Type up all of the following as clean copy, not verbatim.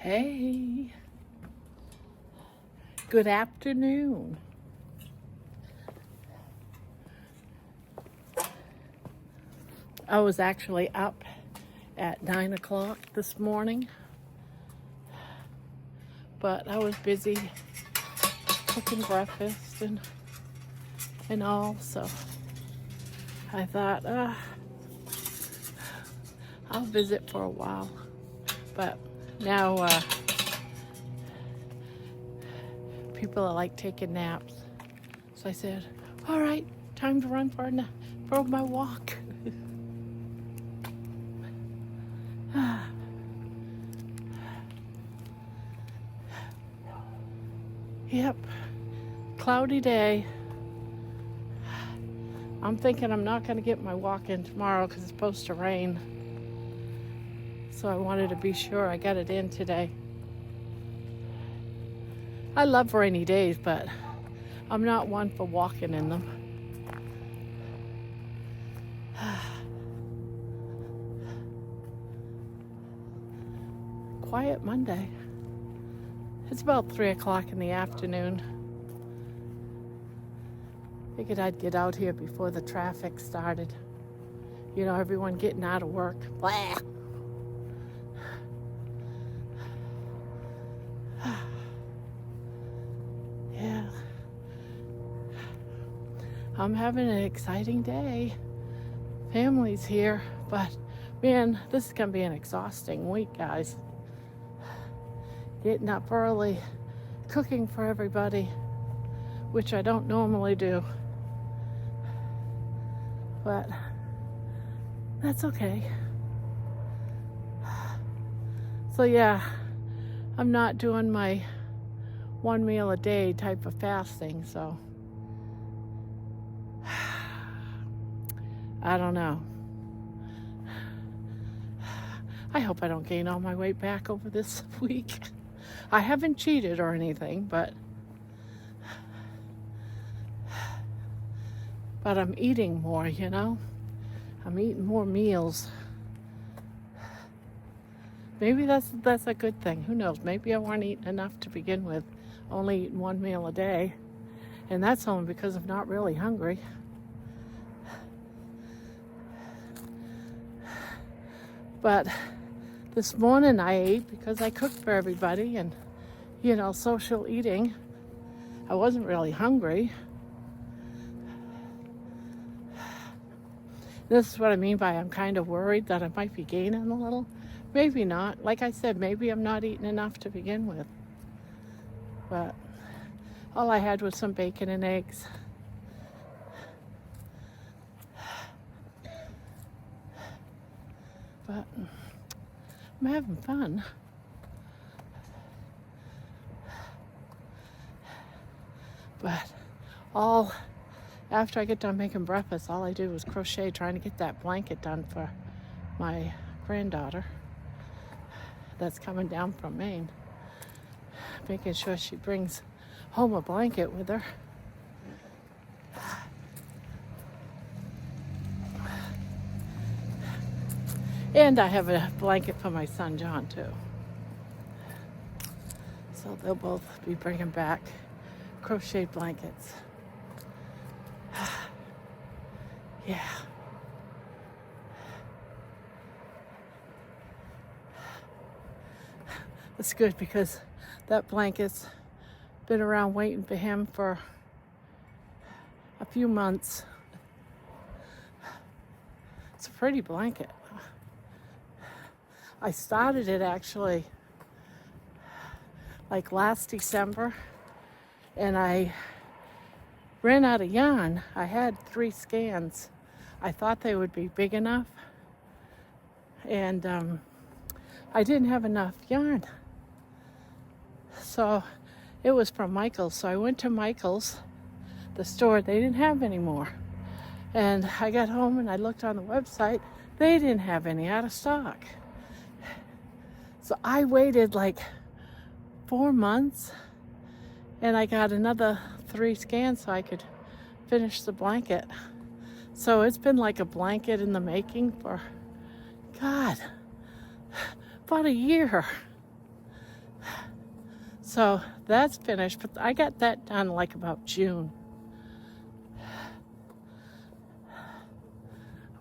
Hey, good afternoon. I was actually up at 9 o'clock this morning, but I was busy cooking breakfast and all, so I thought, I'll visit for a while. But now people are like taking naps, so I said, all right, time to run for my walk. Yep, cloudy day. I'm thinking I'm not going to get my walk in tomorrow because it's supposed to rain. So I wanted to be sure I got it in today. I love rainy days, but I'm not one for walking in them. Quiet Monday. It's about 3 o'clock in the afternoon. Figured I'd get out here before the traffic started. You know, everyone getting out of work. Blah. Yeah. I'm having an exciting day. Family's here, but man, this is gonna be an exhausting week, guys. Getting up early, cooking for everybody, which I don't normally do. But that's okay. So yeah, I'm not doing my one meal a day type of fasting, so I don't know. I hope I don't gain all my weight back over this week. I haven't cheated or anything, but I'm eating more, you know? I'm eating more meals. Maybe that's a good thing. Who knows? Maybe I wasn't eating enough to begin with, only eating one meal a day. And that's only because I'm not really hungry. But this morning I ate because I cooked for everybody and, you know, social eating. I wasn't really hungry. This is what I mean by I'm kind of worried that I might be gaining a little. Maybe not. Like I said, maybe I'm not eating enough to begin with. But all I had was some bacon and eggs. But I'm having fun. But after I get done making breakfast, all I do is crochet, trying to get that blanket done for my granddaughter that's coming down from Maine. Making sure she brings home a blanket with her. And I have a blanket for my son John too. So they'll both be bringing back crochet blankets. Yeah. It's good because that blanket's been around waiting for him for a few months. It's a pretty blanket. I started it actually like last December, and I ran out of yarn. I had 3 scans. I thought they would be big enough, and I didn't have enough yarn. So it was from Michael's. So I went to Michael's, the store. They didn't have any more. And I got home and I looked on the website. They didn't have any, out of stock. So I waited like 4 months, and I got another 3 scans so I could finish the blanket. So it's been like a blanket in the making for, God, about a year. So that's finished, but I got that done like about June.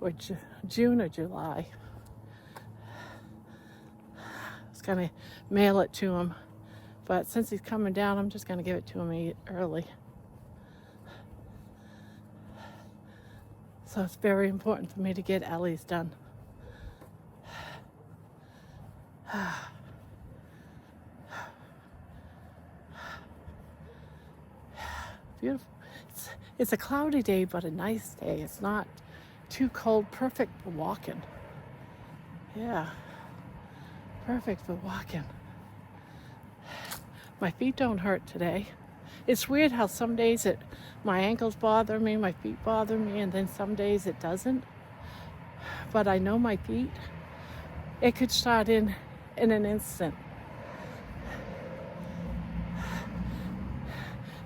Or June or July. I was going to mail it to him, but since he's coming down, I'm just going to give it to him early. So it's very important for me to get Ellie's done. Beautiful. It's a cloudy day, but a nice day. It's not too cold. Perfect for walking. Yeah. Perfect for walking. My feet don't hurt today. It's weird how some days my ankles bother me, my feet bother me, and then some days it doesn't. But I know my feet, it could start in an instant.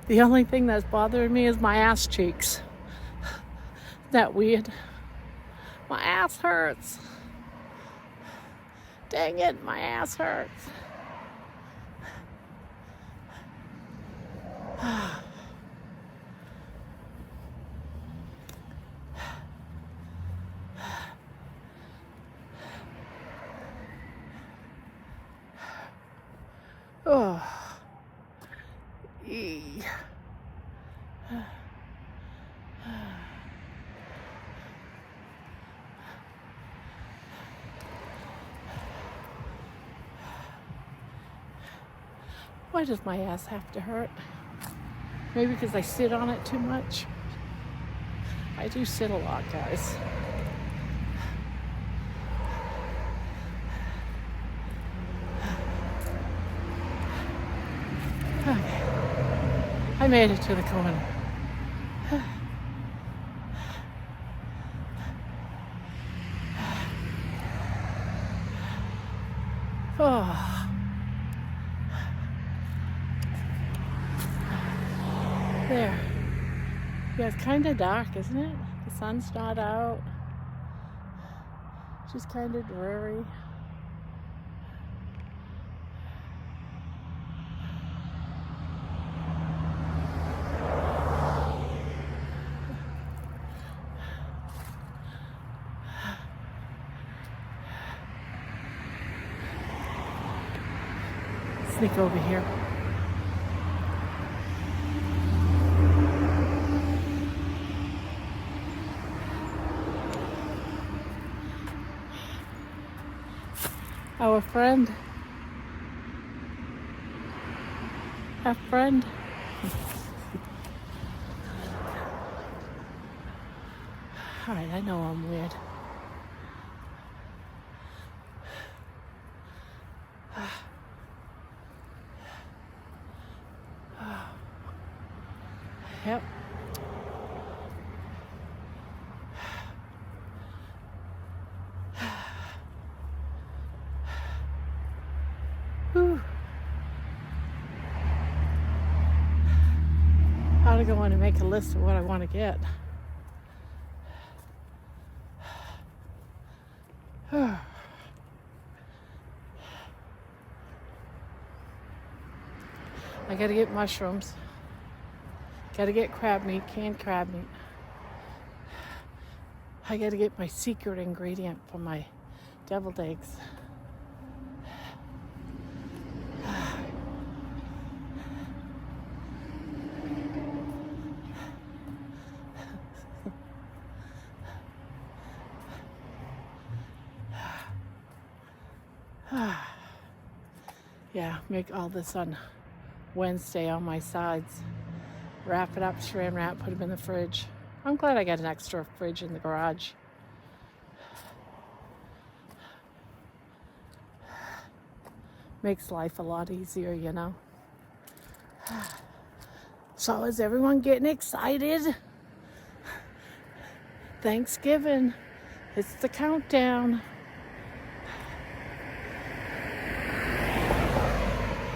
The only thing that's bothering me is my ass cheeks. Isn't that weird? My ass hurts. Dang it, my ass hurts. Oh. Why does my ass have to hurt? Maybe because I sit on it too much. I do sit a lot, guys. Okay. I made it to the corner. Oh. There. Yeah, it's kind of dark, isn't it? The sun's not out. It's just kind of dreary. Sneak over here. Our friend. A friend. Alright, I know I'm weird. Yep. Whew. How to go in and make a list of what I want to get. I gotta get mushrooms. Gotta get crab meat, canned crab meat. I gotta get my secret ingredient for my deviled eggs. Yeah, make all this on Wednesday on my sides. Wrap it up, saran wrap, put them in the fridge. I'm glad I got an extra fridge in the garage. Makes life a lot easier, you know. So is everyone getting excited? Thanksgiving. It's the countdown.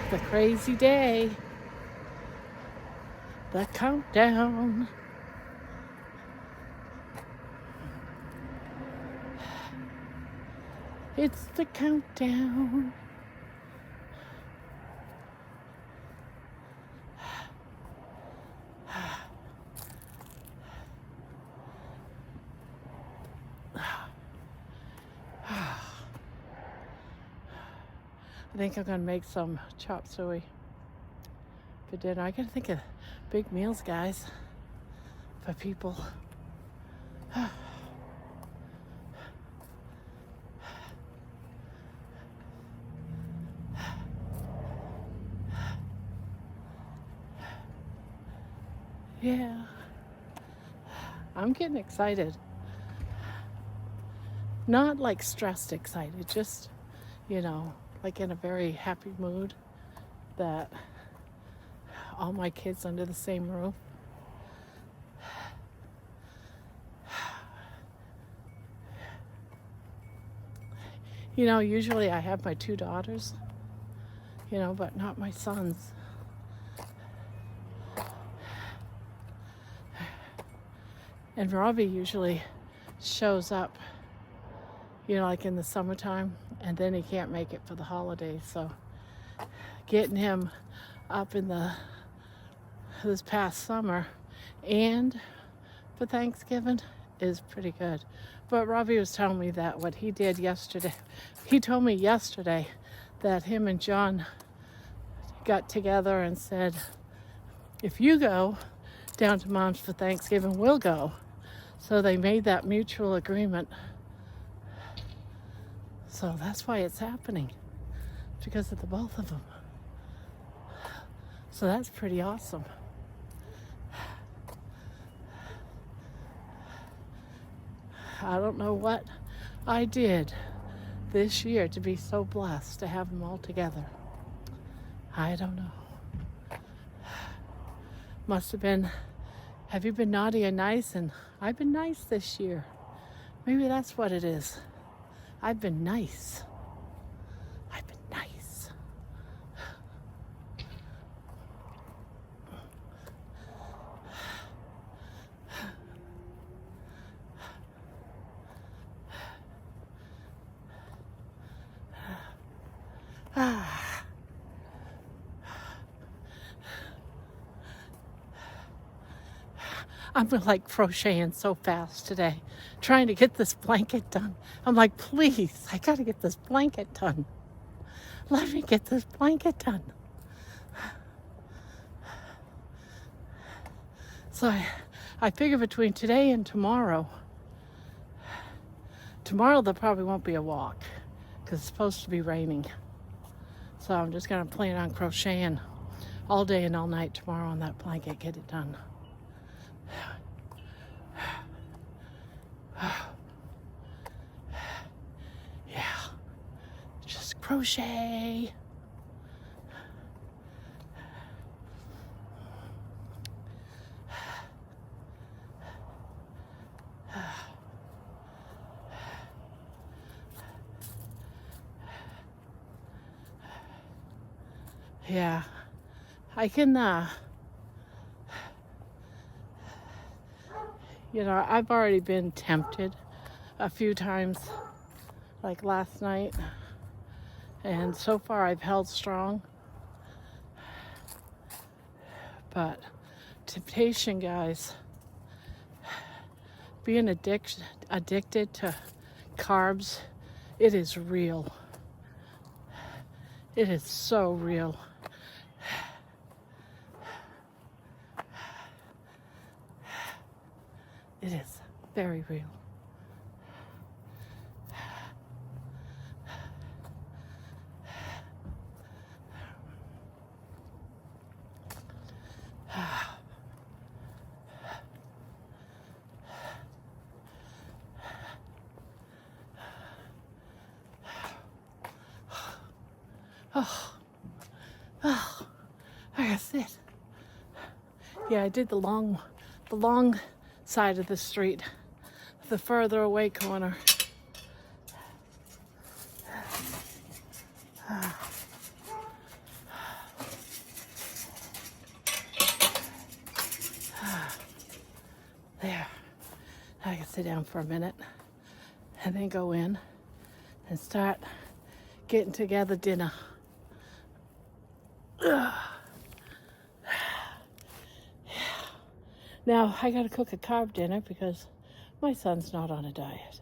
The crazy day. The countdown. It's the countdown. I think I'm going to make some chop suey for dinner. I got to think of big meals, guys, for people. Yeah, I'm getting excited. Not like stressed excited, just, like in a very happy mood that all my kids under the same roof. Usually I have my 2 daughters, but not my sons. And Robbie usually shows up, like in the summertime, and then he can't make it for the holidays. So getting him up in this past summer and for Thanksgiving is pretty good. But Robbie was telling me that what he did yesterday, he told me yesterday that him and John got together and said, if you go down to Mom's for Thanksgiving, we'll go. So they made that mutual agreement. So that's why it's happening, because of the both of them. So that's pretty awesome. I don't know what I did this year to be so blessed to have them all together. I don't know. Must have been, have you been naughty and nice? And I've been nice this year. Maybe that's what it is. I've been nice. I've been nice. I'm like crocheting so fast today, trying to get this blanket done. I'm like, please, I gotta get this blanket done. Let me get this blanket done. So I figure between today and tomorrow there probably won't be a walk because it's supposed to be raining. So I'm just gonna plan on crocheting all day and all night tomorrow on that blanket, get it done. Yeah, just crochet. Yeah, I can, I've already been tempted a few times, like last night, and so far I've held strong. But temptation, guys, being addicted to carbs, it is real. It is so real. It is very real. Oh, I gotta sit. Yeah, I did the long side of the street, the further away corner. There. I can sit down for a minute and then go in and start getting together dinner. Now, I gotta cook a carb dinner because my son's not on a diet.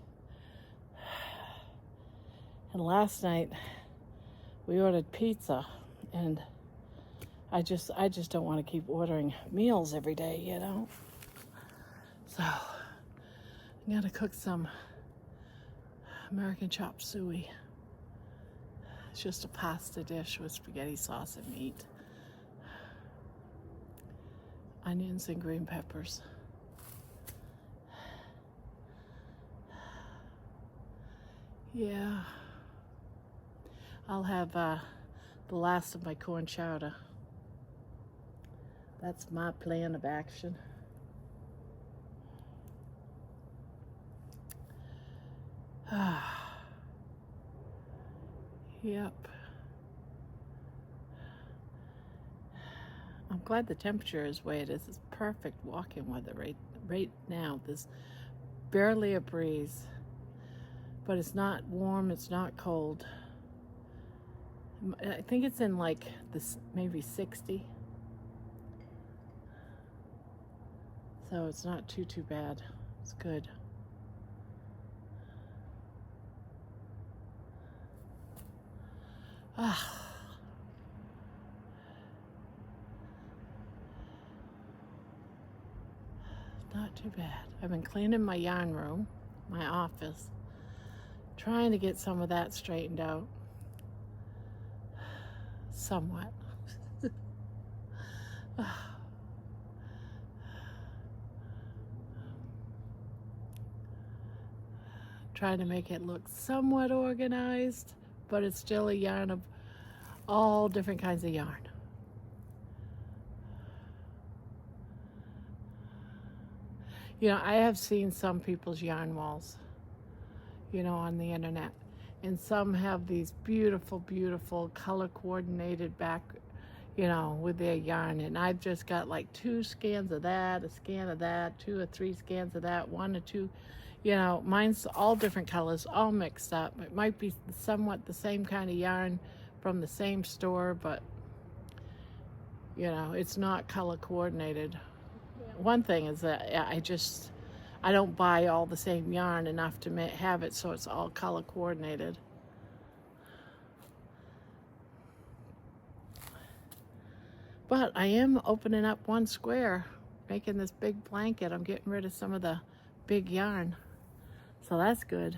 And last night we ordered pizza, and I just don't want to keep ordering meals every day, you know. So I'm gonna cook some American chop suey. It's just a pasta dish with spaghetti sauce and meat, onions and green peppers. Yeah, I'll have the last of my corn chowder. That's my plan of action. Yep. I'm glad the temperature is the way it is. It's perfect walking weather right now. There's barely a breeze, but it's not warm, it's not cold. I think it's in like this maybe 60. So it's not too bad. It's good. Not too bad. I've been cleaning my yarn room, my office, trying to get some of that straightened out. Somewhat. Trying to make it look somewhat organized, but it's still a yarn of all different kinds of yarn. You know, I have seen some people's yarn walls, you know, on the internet, and some have these beautiful, beautiful color coordinated back, you know, with their yarn, and I've just got like 2 scans of that, a scan of that, 2 or 3 scans of that, 1 or 2, you know, mine's all different colors, all mixed up. It might be somewhat the same kind of yarn from the same store, but, you know, it's not color coordinated. One thing is that I don't buy all the same yarn enough to have it so it's all color coordinated. But I am opening up one square, making this big blanket. I'm getting rid of some of the big yarn. So that's good.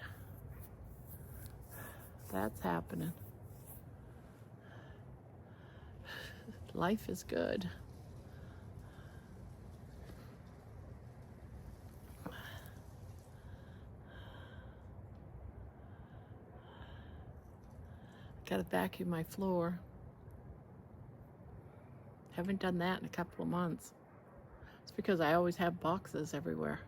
That's happening. Life is good. Gotta vacuum my floor. Haven't done that in a couple of months. It's because I always have boxes everywhere.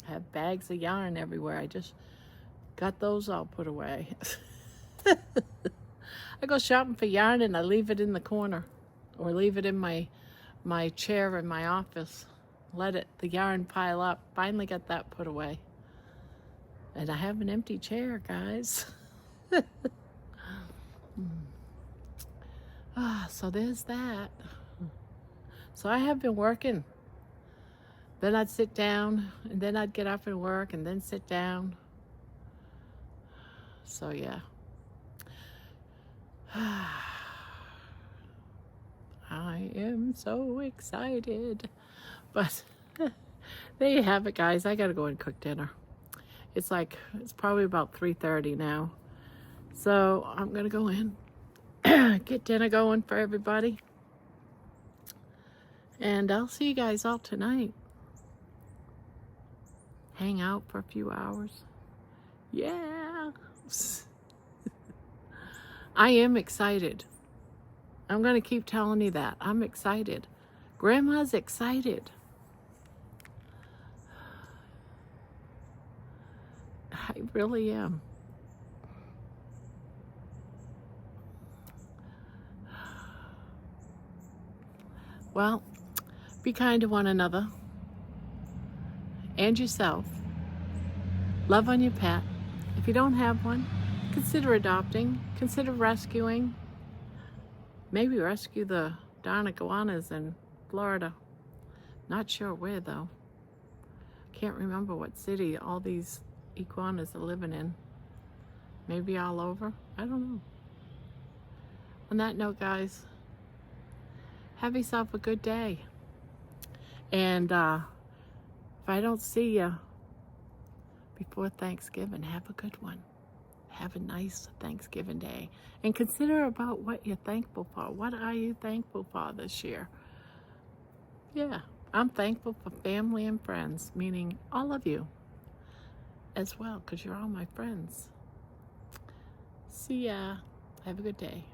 I have bags of yarn everywhere. I just got those all put away. I go shopping for yarn and I leave it in the corner or leave it in my chair in my office. Let the yarn pile up. Finally got that put away. And I have an empty chair, guys. So there's that. So I have been working. Then I'd sit down, and then I'd get up and work, and then sit down. So yeah. I am so excited. But there you have it, guys. I gotta go and cook dinner. It's probably about 3:30 now. So I'm gonna go in, get dinner going for everybody. And I'll see you guys all tonight. Hang out for a few hours. Yeah. I am excited. I'm gonna keep telling you that. I'm excited. Grandma's excited. I really am. Well, be kind to one another and yourself. Love on your pet. If you don't have one, consider adopting. Consider rescuing. Maybe rescue the darn iguanas in Florida. Not sure where though. Can't remember what city all these iguanas are living in. Maybe all over. I don't know. On that note, guys, have yourself a good day. And if I don't see you before Thanksgiving, have a good one. Have a nice Thanksgiving day. And consider about what you're thankful for. What are you thankful for this year? Yeah, I'm thankful for family and friends, meaning all of you as well, because you're all my friends. See ya. Have a good day.